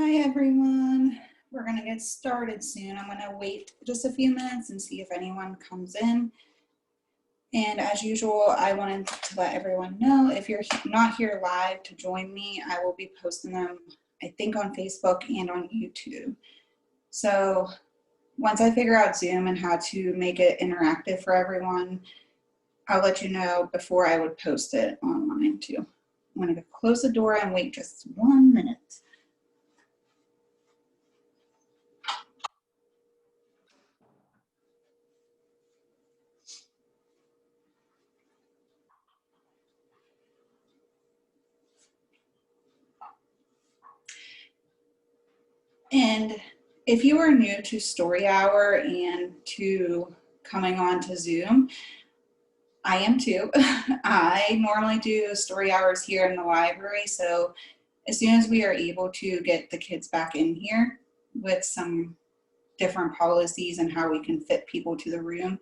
Hi everyone. We're going to get started soon. I'm going to wait just a few minutes and see if anyone comes in. And as usual, I wanted to let everyone know if you're not here live to join me, I will be posting them, I think, on Facebook and on YouTube. So once I figure out Zoom and how to make it interactive for everyone, I'll let you know before I would post it online too. I'm going to close the door and wait just 1 minute. And if you are new to Story Hour and to coming on to Zoom, I am too. I normally do story hours here in the library, so as soon as we are able to get the kids back in here with some different policies and how we can fit people to the room,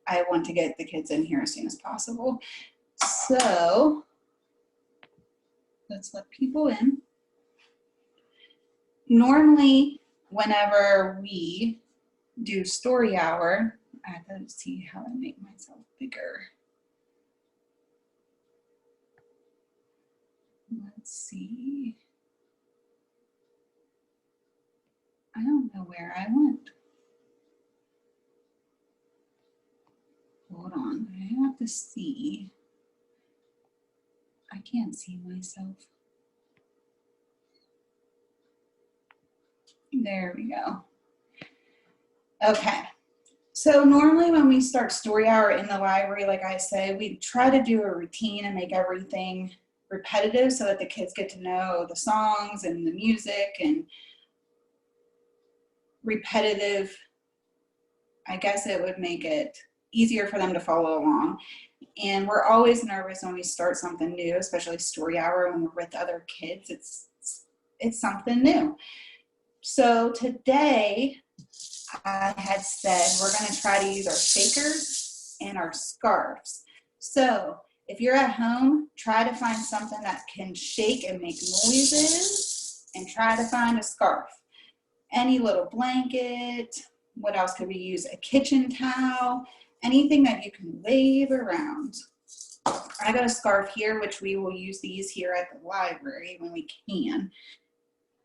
I want to get the kids in here as soon as possible. So let's let people in. Normally, whenever we do Story Hour, I have to see how I make myself bigger. Let's see. I don't know where I went. Hold on, I have to see. I can't see myself. There we go. Okay. So normally when we start Story Hour in the library, like I say, we try to do a routine and make everything repetitive so that the kids get to know the songs and the music, and repetitive, I guess it would make it easier for them to follow along. And we're always nervous when we start something new, especially Story Hour when we're with other kids. It's something new. So today I had said we're going to try to use our shakers and our scarves. So if you're at home, try to find something that can shake and make noises, and try to find a scarf. Any little blanket. What else could we use? A kitchen towel. Anything that you can wave around. I got a scarf here, which we will use these here at the library when we can.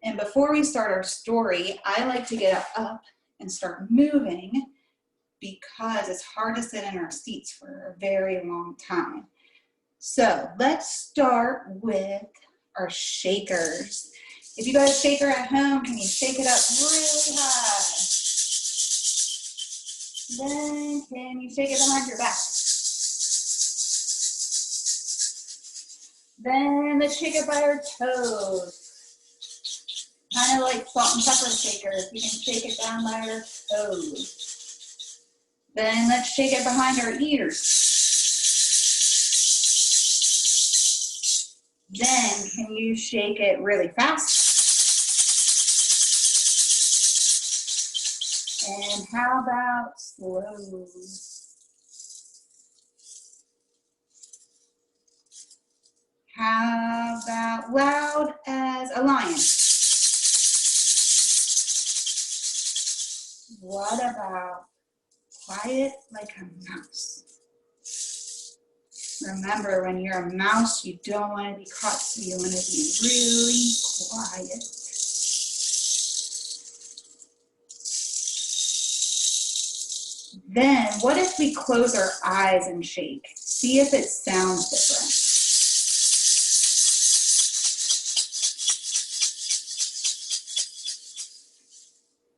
And before we start our story, I like to get up and start moving because it's hard to sit in our seats for a very long time. So let's start with our shakers. If you got a shaker at home, can you shake it up really high? Then can you shake it behind your back? Then let's shake it by our toes. Kind of like salt and pepper shakers. You can shake it down by our toes. Then let's shake it behind our ears. Then can you shake it really fast? And how about slow? How about loud as a lion? What about quiet like a mouse? Remember, when you're a mouse, you don't want to be caught, so you want to be really quiet. Then, what if we close our eyes and shake? See if it sounds different.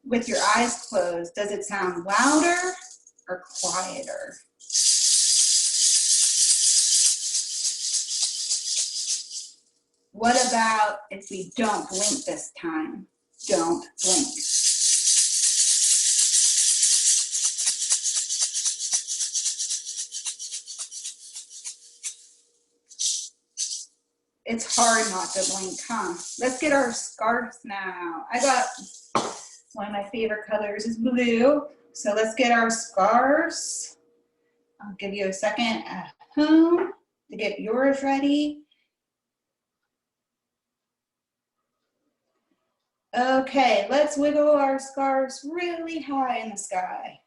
With your eyes closed, does it sound louder or quieter? What about if we don't blink this time? Don't blink. It's hard not to blink, huh? Let's get our scarves now. I got one of my favorite colors is blue. So let's get our scarves. I'll give you a second at home to get yours ready. Okay, let's wiggle our scarves really high in the sky.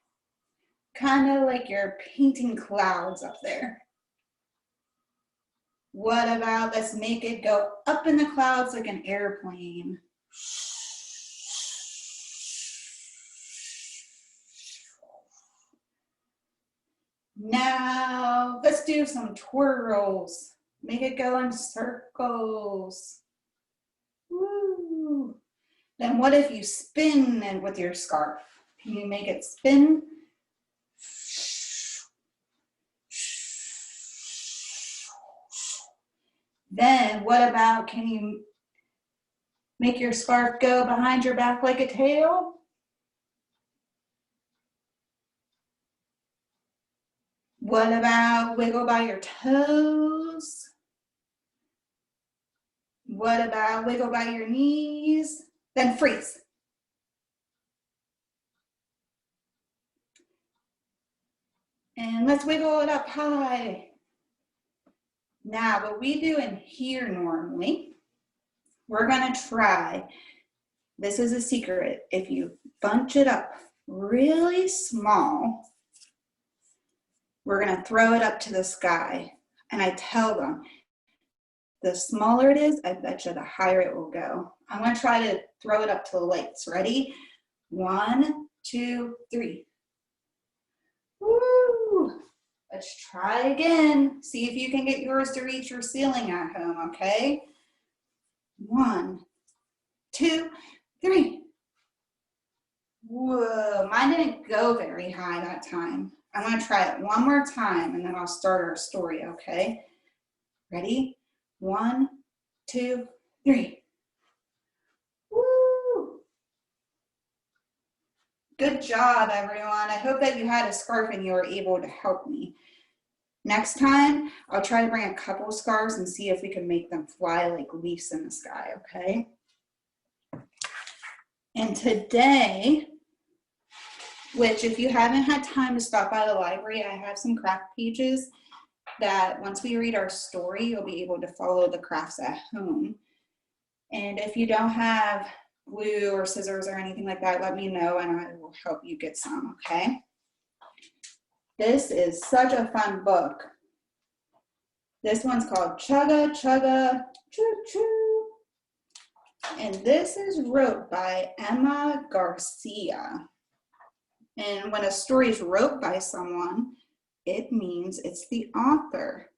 Kind of like you're painting clouds up there. What about let's make it go up in the clouds like an airplane. Now let's do some twirls. Make it go in circles. Woo. Then what if you spin it with your scarf? Can you make it spin? Then what about, can you make your scarf go behind your back like a tail? What about wiggle by your toes? What about wiggle by your knees? Then freeze. And let's wiggle it up high. Now, what we do in here normally, we're gonna try, this is a secret, if you bunch it up really small, we're gonna throw it up to the sky. And I tell them, the smaller it is, I bet you the higher it will go. I'm gonna try to throw it up to the lights. Ready? 1, 2, 3. Woo! Let's try again. See if you can get yours to reach your ceiling at home, okay? 1, 2, 3. Whoa, mine didn't go very high that time. I'm gonna try it one more time and then I'll start our story, okay? Ready? 1, 2, 3. Woo! Good job, everyone. I hope that you had a scarf and you were able to help me. Next time, I'll try to bring a couple scarves and see if we can make them fly like leaves in the sky, okay? And today, which if you haven't had time to stop by the library, I have some craft pages that once we read our story, you'll be able to follow the crafts at home. And if you don't have glue or scissors or anything like that, let me know and I will help you get some, okay? This is such a fun book. This one's called Chugga Chugga Choo Choo. And this is wrote by Emma Garcia. And when a story is wrote by someone, it means it's the author.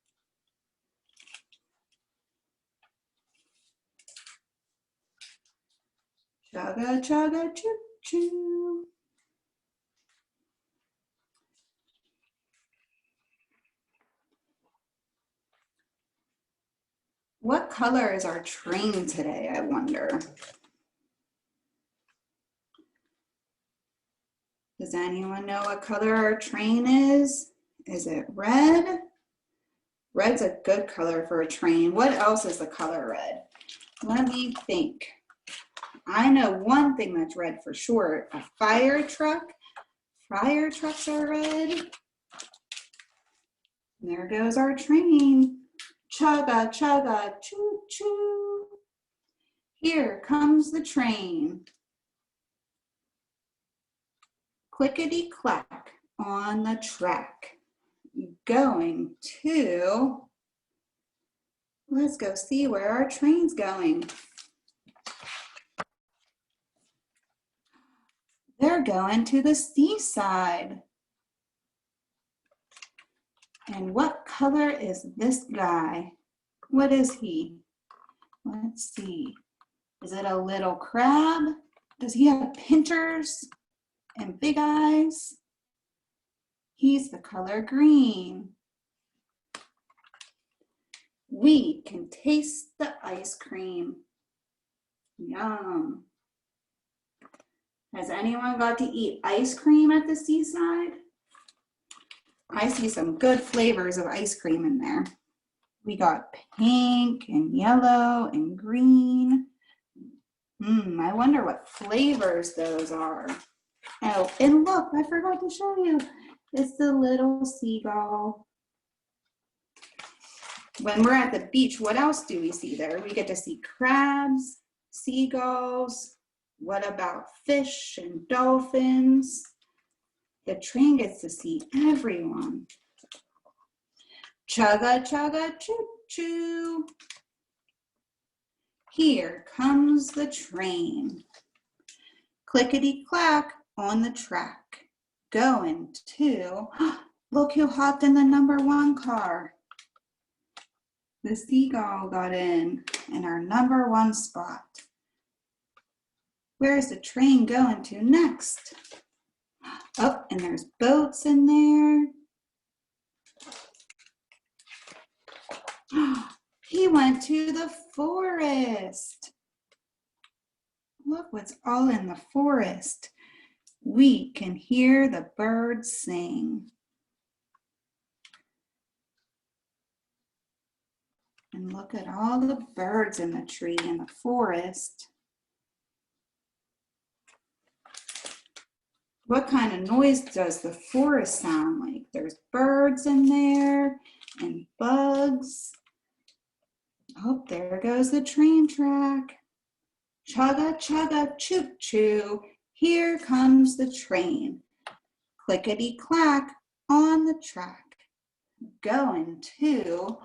Chugga Chugga Choo Choo. What color is our train today, I wonder? Does anyone know what color our train is? Is it red? Red's a good color for a train. What else is the color red? Let me think. I know one thing that's red for sure, a fire truck. Fire trucks are red. There goes our train. Chugga, chugga, choo, choo. Here comes the train. Clickety clack on the track. Going to, let's go see where our train's going. They're going to the seaside. And what color is this guy? What is he? Let's see. Is it a little crab? Does he have pincers and big eyes? He's the color green. We can taste the ice cream. Yum. Has anyone got to eat ice cream at the seaside? I see some good flavors of ice cream in there. We got pink and yellow and green. I wonder what flavors those are. Oh, and look, I forgot to show you. It's the little seagull. When we're at the beach, what else do we see there? We get to see crabs, seagulls, What about fish and dolphins? The train gets to see everyone. Chugga, chugga, choo, choo. Here comes the train. Clickety-clack on the track. Going to, look who hopped in the #1 car. The seagull got in our #1 spot. Where's the train going to next? Oh, and there's boats in there. He went to the forest. Look what's all in the forest. We can hear the birds sing. And look at all the birds in the tree in the forest. What kind of noise does the forest sound like? There's birds in there and bugs. Oh, there goes the train track. Chugga, chugga, choo, choo. Here comes the train. Clickety clack on the track. Going to,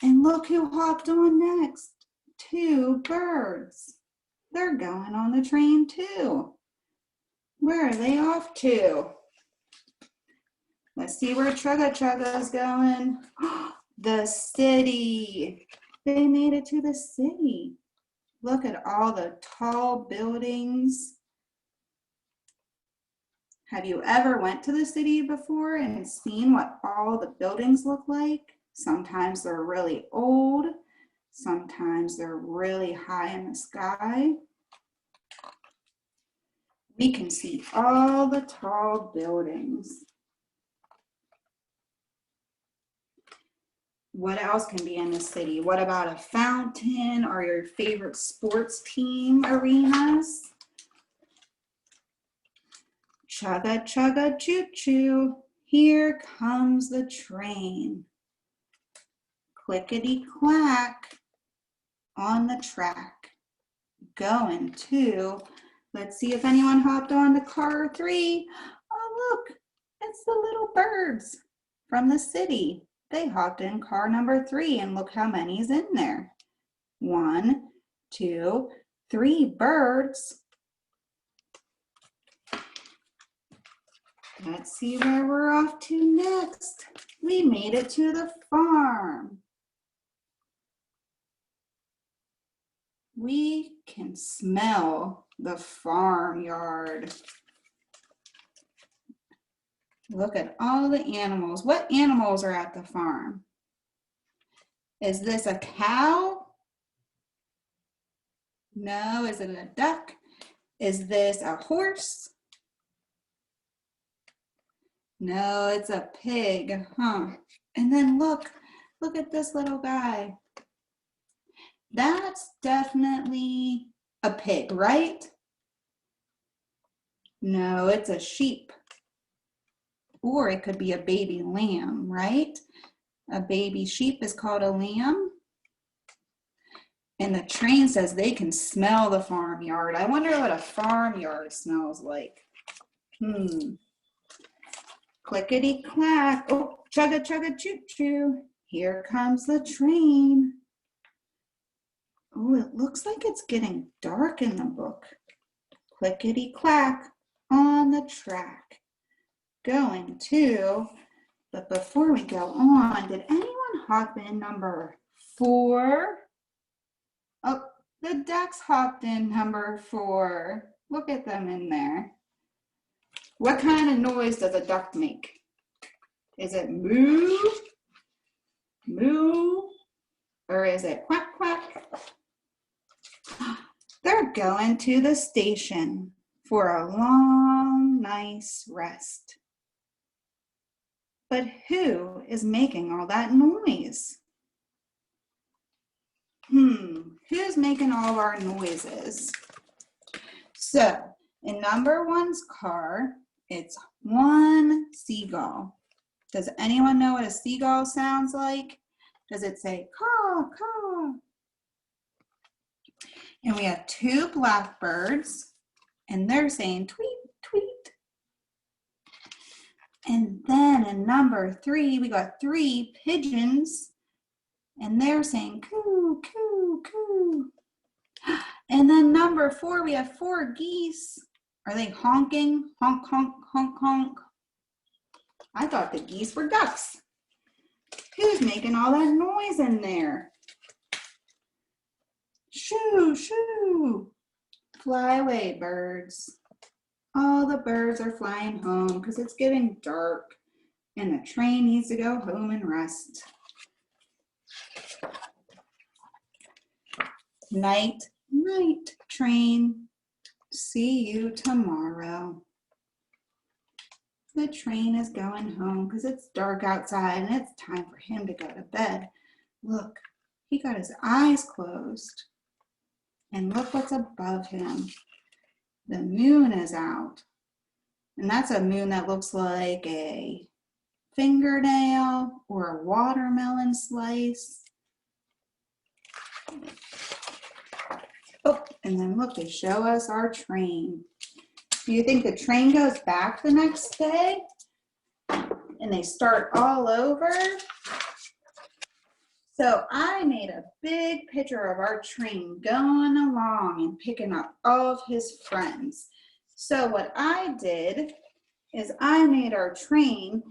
and look who hopped on next. 2 birds. They're going on the train too. Where are they off to? Let's see where Chugga Chugga is going. The city. They made it to the city. Look at all the tall buildings. Have you ever went to the city before and seen what all the buildings look like? Sometimes they're really old. Sometimes they're really high in the sky. We can see all the tall buildings. What else can be in the city? What about a fountain or your favorite sports team arenas? Chugga, chugga, choo, choo. Here comes the train. Clickety clack on the track. Going to, let's see if anyone hopped on to car 3. Oh, look, it's the little birds from the city. They hopped in car #3 and look how many's in there. 1, 2, 3 birds. Let's see where we're off to next. We made it to the farm. We can smell the farmyard. Look at all the animals. What animals are at the farm? Is this a cow? No. Is it a duck? Is this a horse? No, it's a pig, huh? And then look at this little guy. That's definitely a pig, right? No, it's a sheep. Or it could be a baby lamb, right? A baby sheep is called a lamb. And the train says they can smell the farmyard. I wonder what a farmyard smells like. Clickety clack. Oh, chugga chugga choo choo. Here comes the train. Oh, it looks like it's getting dark in the book. Clickety clack on the track. Going to, but before we go on, did anyone hop in #4? Oh, the ducks hopped in #4. Look at them in there. What kind of noise does a duck make? Is it moo, moo, or is it quack, quack? They're going to the station for a long, nice rest. But who is making all that noise? Who's making all of our noises? So, in #1's car, it's 1 seagull. Does anyone know what a seagull sounds like? Does it say caw, caw? And we have 2 blackbirds and they're saying tweet, tweet. And then in number 3, we got 3 pigeons, and they're saying coo, coo, coo. And then number 4, we have 4 geese. Are they honking? Honk, honk, honk, honk. I thought the geese were ducks. Who's making all that noise in there? Shoo, shoo. Fly away, birds. All the birds are flying home because it's getting dark and the train needs to go home and rest. Night, night, train. See you tomorrow. The train is going home because it's dark outside and it's time for him to go to bed. Look, he got his eyes closed. And look what's above him. The moon is out. And that's a moon that looks like a fingernail or a watermelon slice. Oh, and then look, they show us our train. Do you think the train goes back the next day and they start all over? So I made a big picture of our train going along and picking up all of his friends. So what I did is I made our train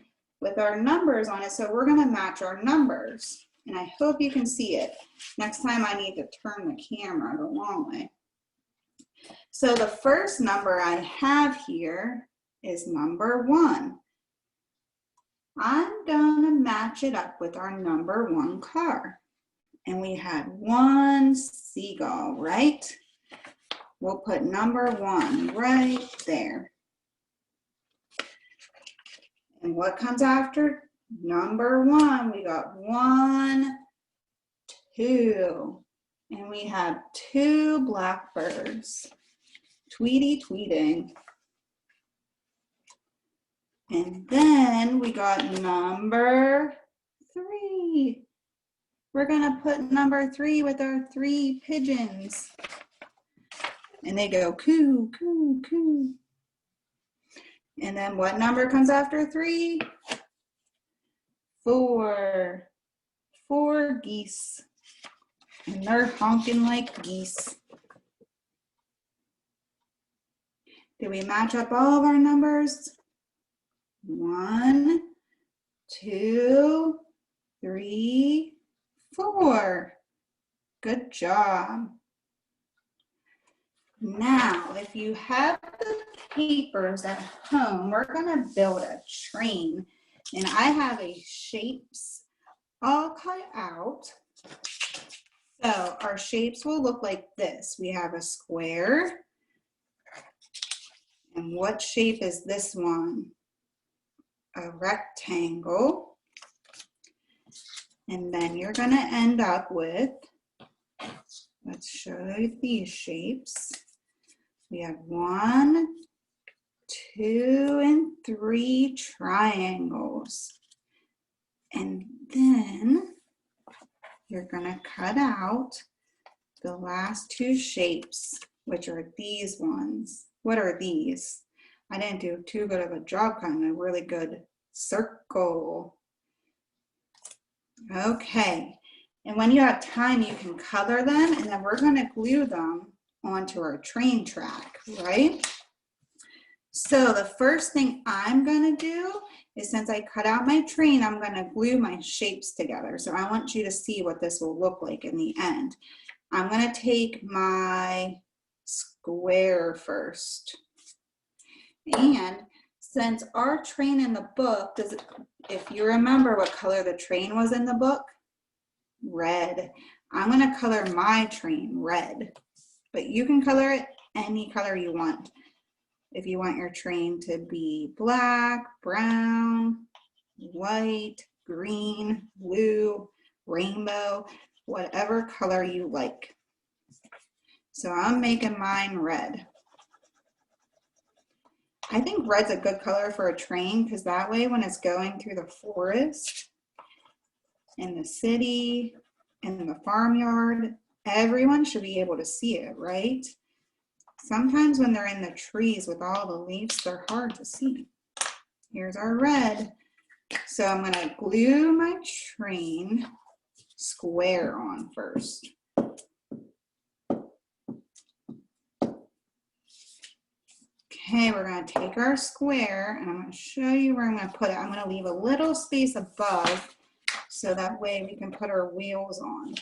with our numbers on it. So we're going to match our numbers. And I hope you can see it. Next time I need to turn the camera the long way. So the first number I have here is number 1. I'm gonna match it up with our number 1 car. And we had 1 seagull, right? We'll put number 1 right there. And what comes after number 1? We got 1, 2. And we have 2 blackbirds. Tweety tweeting. And then we got number 3. We're gonna put number 3 with our 3 pigeons. And they go coo, coo, coo. And then what number comes after 3? 4. 4 geese. And they're honking like geese. Did we match up all of our numbers? 1, 2, 3, 4. Good job. Now, if you have the papers at home, we're going to build a train. And I have a shapes all cut out. So our shapes will look like this. We have a square. And what shape is this one? A rectangle. And then you're going to end up with, let's show you these shapes. We have 1, 2, and 3 triangles. And then you're going to cut out the last 2 shapes, which are these ones. What are these? I didn't do too good of a job cutting a really good circle. Okay, and when you have time, you can color them, and then we're going to glue them onto our train track, right? So the first thing I'm going to do is, since I cut out my train, I'm going to glue my shapes together. So I want you to see what this will look like in the end. I'm going to take my square first. And since our train in the book, if you remember what color the train was in the book, red. I'm going to color my train red, but you can color it any color you want. If you want your train to be black, brown, white, green, blue, rainbow, whatever color you like. So I'm making mine red. I think red's a good color for a train because that way when it's going through the forest, in the city, in the farmyard, everyone should be able to see it, right? Sometimes when they're in the trees with all the leaves, they're hard to see. Here's our red. So I'm gonna glue my train square on first. Okay, we're gonna take our square and I'm gonna show you where I'm gonna put it. I'm gonna leave a little space above so that way we can put our wheels on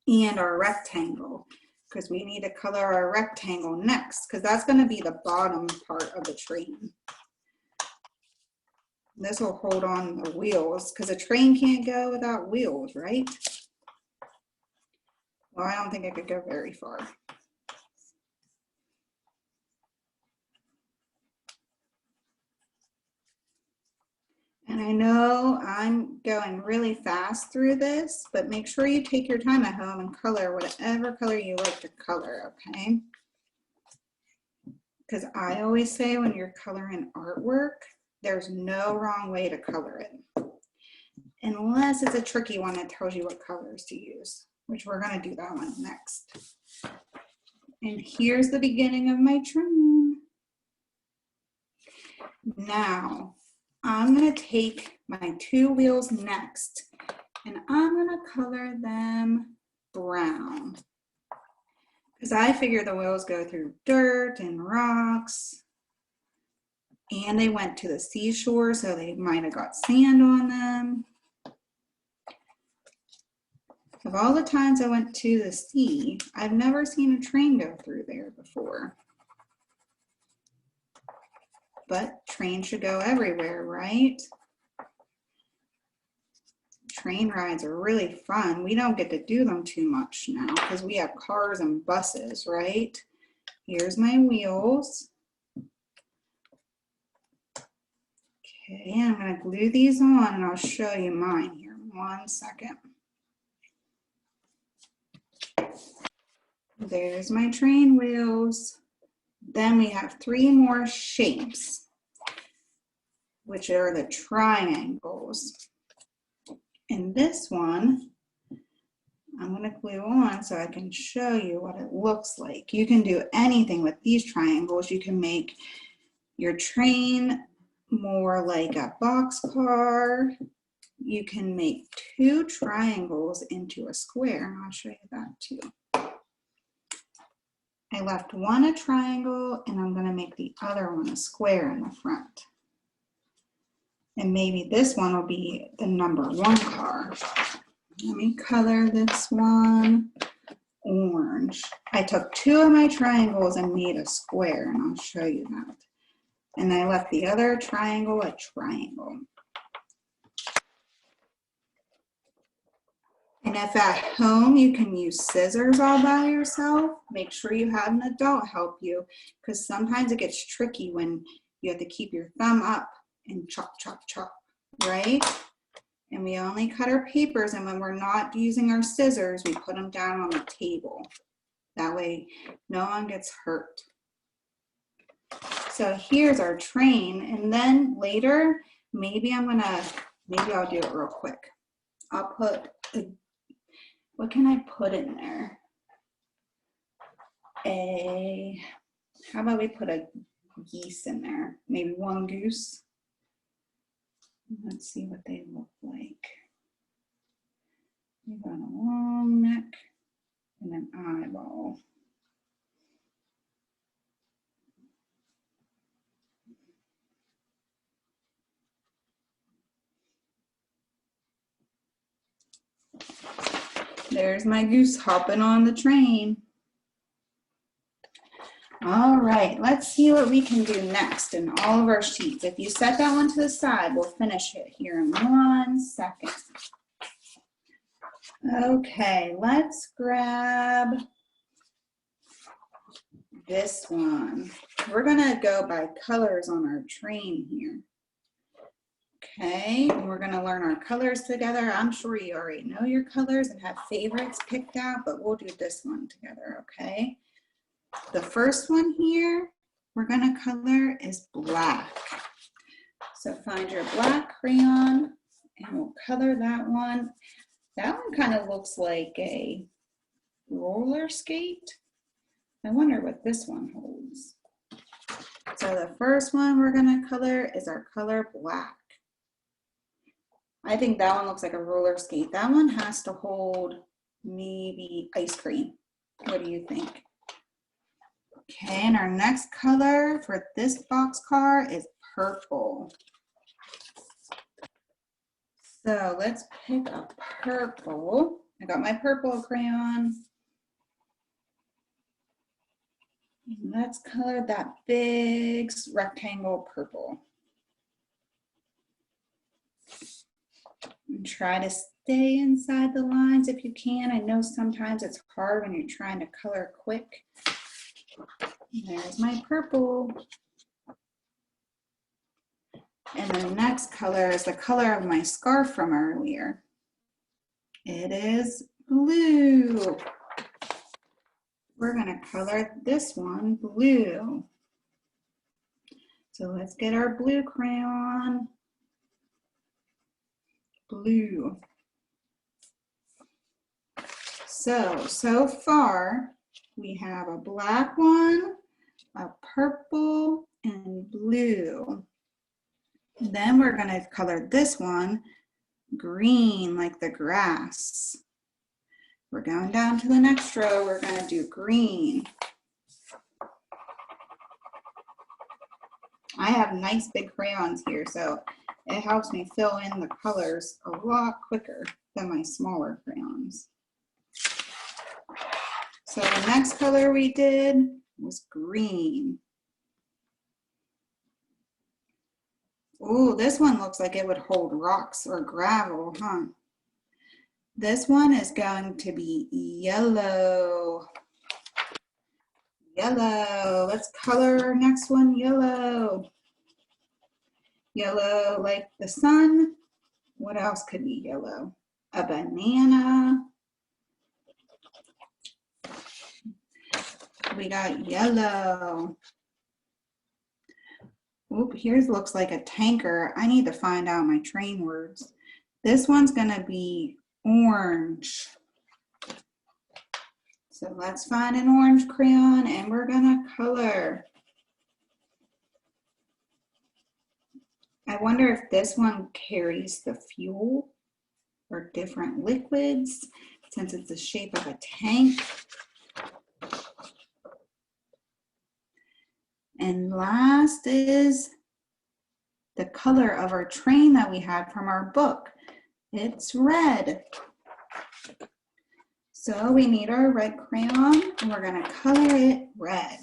and our rectangle, because we need to color our rectangle next, because that's gonna be the bottom part of the train. This will hold on the wheels, because a train can't go without wheels, right? Well, I don't think it could go very far. And I know I'm going really fast through this, but make sure you take your time at home and color whatever color you like to color, okay? Because I always say when you're coloring artwork, there's no wrong way to color it. Unless it's a tricky one that tells you what colors to use, which we're gonna do that one next. And here's the beginning of my train. Now, I'm gonna take my two wheels next and I'm gonna color them brown. Because I figure the wheels go through dirt and rocks, and they went to the seashore, so they might have got sand on them. Of all the times I went to the sea, I've never seen a train go through there before. But trains should go everywhere, right? Train rides are really fun. We don't get to do them too much now because we have cars and buses, right? Here's my wheels. Okay, I'm gonna glue these on and I'll show you mine here in 1 second. There's my train wheels. Then we have 3 more shapes, which are the triangles. And this one, I'm gonna glue on so I can show you what it looks like. You can do anything with these triangles. You can make your train more like a boxcar. You can make 2 triangles into a square, and I'll show you that too. I left one a triangle, and I'm gonna make the other one a square in the front. And maybe this one will be the number 1 car. Let me color this one orange. I took 2 of my triangles and made a square, and I'll show you that. And I left the other triangle a triangle. And if at home you can use scissors all by yourself, make sure you have an adult help you, because sometimes it gets tricky when you have to keep your thumb up and chop, chop, chop, right? And we only cut our papers, and when we're not using our scissors, we put them down on the table. That way no one gets hurt. So here's our train, and then later, maybe I'll do it real quick. I'll put, what can I put in there? How about we put a geese in there? Maybe 1 goose. Let's see what they look like. We've got a long neck and an eyeball. There's my goose hopping on the train. All right, let's see what we can do next in all of our sheets. If you set that one to the side, we'll finish it here in 1 second. Okay, let's grab this one. We're gonna go by colors on our train here. Okay, and we're gonna learn our colors together. I'm sure you already know your colors and have favorites picked out, but we'll do this one together, okay? The first one here we're gonna color is black. So find your black crayon and we'll color that one. That one kind of looks like a roller skate. I wonder what this one holds. So the first one we're gonna color is our color black. I think that one looks like a roller skate. That one has to hold maybe ice cream. What do you think? Okay, and our next color for this boxcar is purple. So let's pick a purple. I got my purple crayon. Let's color that big rectangle purple. And try to stay inside the lines if you can. I know sometimes it's hard when you're trying to color quick. There's my purple. And the next color is the color of my scarf from earlier. It is blue. We're gonna color this one blue. So let's get our blue crayon. Blue. So far we have a black one, a purple, and blue. Then we're gonna color this one green, like the grass. We're going down to the next row, we're gonna do green. I have nice big crayons here, so it helps me fill in the colors a lot quicker than my smaller crayons. So the next color we did was green. Ooh, this one looks like it would hold rocks or gravel, huh? This one is going to be yellow. Yellow. Let's color our next one yellow. Yellow like the sun. What else could be yellow? A banana. We got yellow. Oop, here's looks like a tanker. I need to find out my train words. This one's gonna be orange. So let's find an orange crayon and we're gonna color. I wonder if this one carries the fuel or different liquids since it's the shape of a tank. And last is the color of our train that we had from our book. It's red. So we need our red crayon and we're gonna color it red.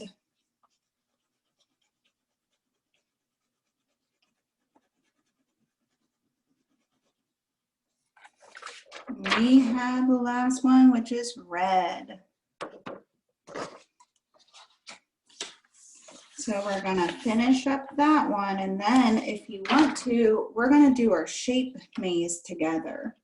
We have the last one, which is red. So we're gonna finish up that one, and then if you want to, we're gonna do our shape maze together.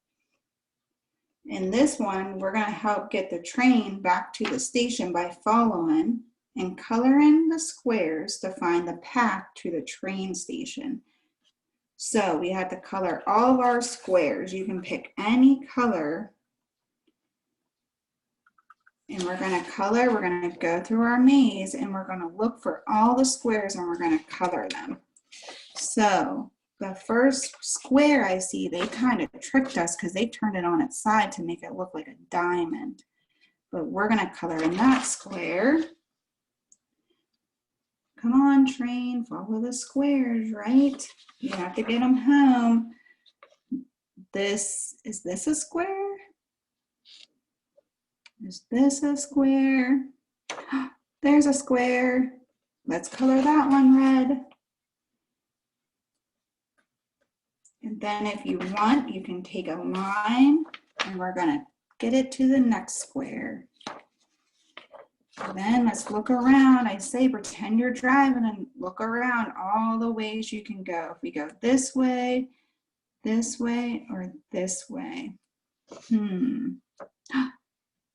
In this one, we're gonna help get the train back to the station by following and coloring the squares to find the path to the train station. So we have to color all of our squares. You can pick any color. And we're gonna color, we're gonna go through our maze and we're gonna look for all the squares and we're gonna color them. So the first square I see, they kind of tricked us because they turned it on its side to make it look like a diamond. But we're gonna color in that square. Come on, train, follow the squares, right? You have to get them home. Is this a square? Is this a square? There's a square. Let's color that one red. And then if you want, you can take a line and we're gonna get it to the next square. And then let's look around. I say pretend you're driving and look around all the ways you can go. If we go this way, or this way.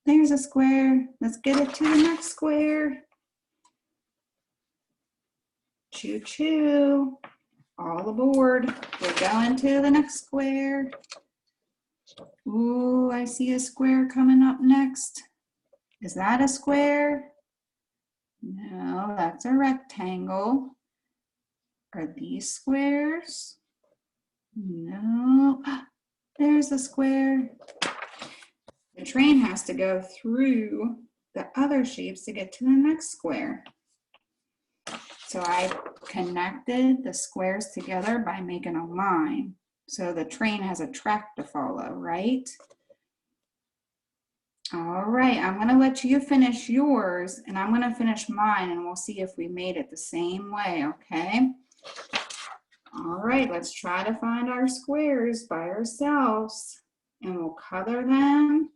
There's a square. Let's get it to the next square. Choo choo. All aboard. We're going to the next square. Ooh, I see a square coming up next. Is that a square? No, that's a rectangle. Are these squares? No, there's a square. The train has to go through the other shapes to get to the next square. So I connected the squares together by making a line. So the train has a track to follow, right? All right, I'm gonna let you finish yours and I'm gonna finish mine and we'll see if we made it the same way, okay? All right, let's try to find our squares by ourselves and we'll color them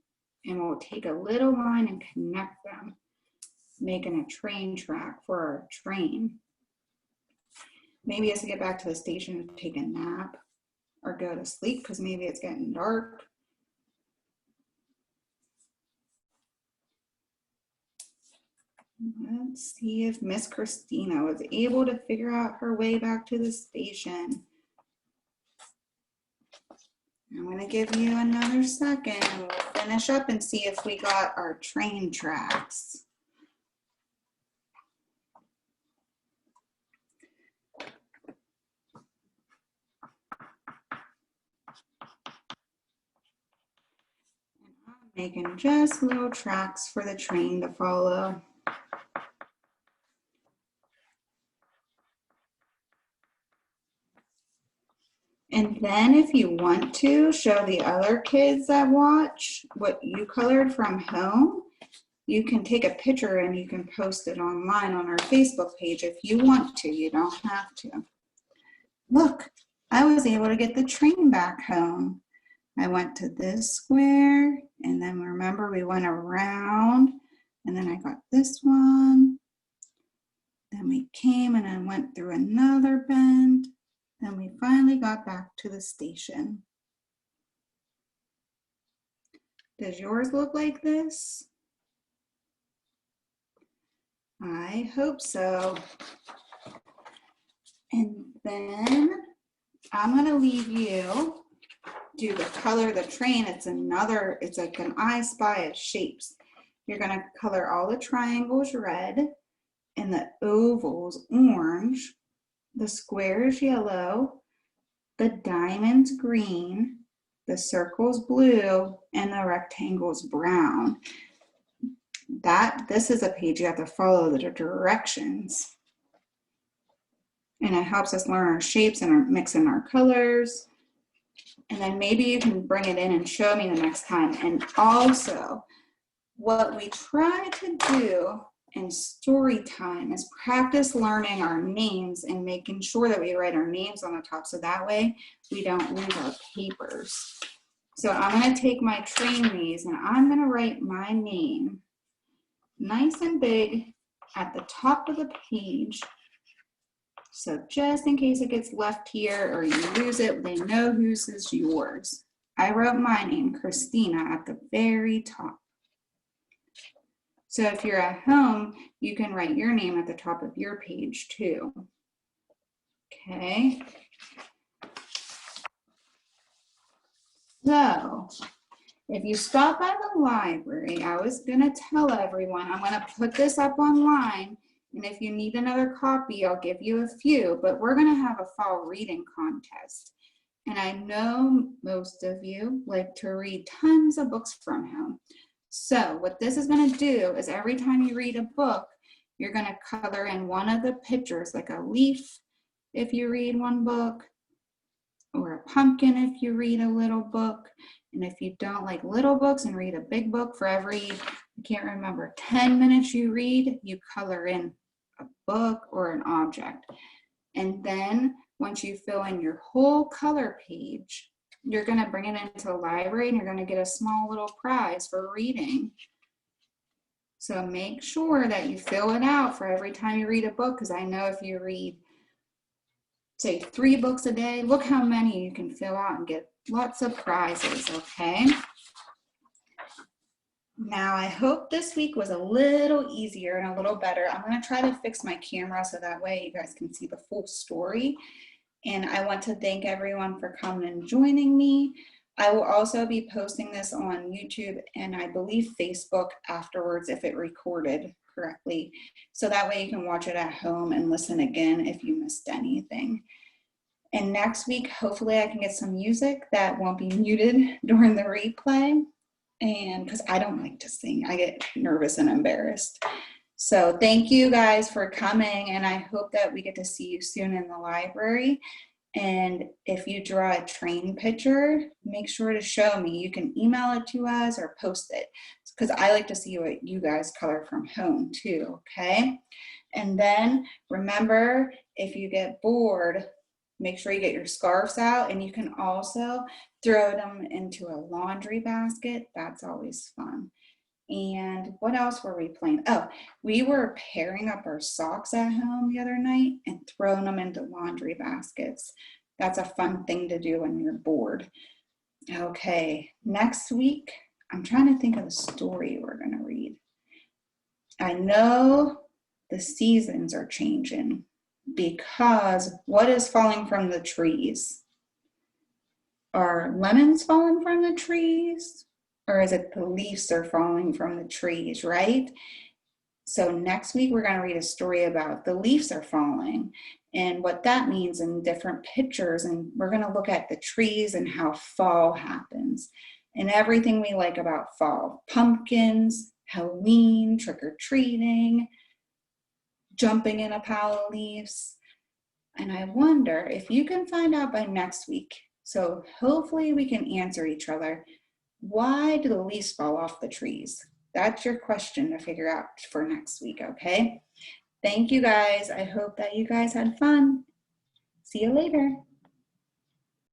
and we'll take a little line and connect them, making a train track for our train. Maybe as we get back to the station, take a nap or go to sleep because maybe it's getting dark. Let's see if Miss Christina was able to figure out her way back to the station. I'm going to give you another second and we'll finish up and see if we got our train tracks. I'm making just little tracks for the train to follow. And then if you want to show the other kids that watch what you colored from home, you can take a picture and you can post it online on our Facebook page if you want to. You don't have to. Look, I was able to get the train back home. I went to this square and then remember we went around and then I got this one. Then we came and I went through another bend. Then we finally got back to the station. Does yours look like this? I hope so. And then I'm gonna leave you do the color the train. It's like an I Spy of shapes. You're gonna color all the triangles red and the ovals orange, the squares yellow, the diamonds green, the circles blue, and the rectangles brown. This is a page you have to follow the directions. And it helps us learn our shapes and mixing our colors. And then maybe you can bring it in and show me the next time. And also, what we try to do in story time is practice learning our names and making sure that we write our names on the top so that way we don't lose our papers. So I'm going to take my train maze and I'm going to write my name nice and big at the top of the page. So just in case it gets left here or you lose it, they know whose is yours. I wrote my name, Christina, at the very top. So if you're at home, you can write your name at the top of your page too. Okay. So if you stop by the library, I was gonna tell everyone, I'm gonna put this up online, and if you need another copy, I'll give you a few, but we're gonna have a fall reading contest. And I know most of you like to read tons of books from home. So what this is gonna do is every time you read a book, you're gonna color in one of the pictures, like a leaf if you read one book, or a pumpkin if you read a little book. And if you don't like little books and read a big book, for every, I can't remember, 10 minutes you read, you color in a book or an object. And then once you fill in your whole color page, you're gonna bring it into the library and you're gonna get a small little prize for reading. So make sure that you fill it out for every time you read a book, because I know if you read, say, 3 books a day, look how many you can fill out and get lots of prizes, okay? Now, I hope this week was a little easier and a little better. I'm gonna try to fix my camera so that way you guys can see the full story. And I want to thank everyone for coming and joining me. I will also be posting this on YouTube and I believe Facebook afterwards if it recorded correctly. So that way you can watch it at home and listen again if you missed anything. And next week, hopefully I can get some music that won't be muted during the replay. And because I don't like to sing, I get nervous and embarrassed. So thank you guys for coming, and I hope that we get to see you soon in the library. And if you draw a train picture, make sure to show me. You can email it to us or post it, because I like to see what you guys color from home too, okay? And then remember, if you get bored, make sure you get your scarves out, and you can also throw them into a laundry basket. That's always fun. And what else were we playing? Oh, we were pairing up our socks at home the other night and throwing them into laundry baskets. That's a fun thing to do when you're bored. Okay, next week, I'm trying to think of the story we're going to read. I know the seasons are changing because what is falling from the trees? Are lemons falling from the trees? Or is it the leaves are falling from the trees, right? So next week, we're going to read a story about the leaves are falling and what that means in different pictures. And we're going to look at the trees and how fall happens and everything we like about fall. Pumpkins, Halloween, trick-or-treating, jumping in a pile of leaves. And I wonder if you can find out by next week. So hopefully we can answer each other. Why do the leaves fall off the trees? That's your question to figure out for next week, okay? Thank you guys. I hope that you guys had fun. See you later.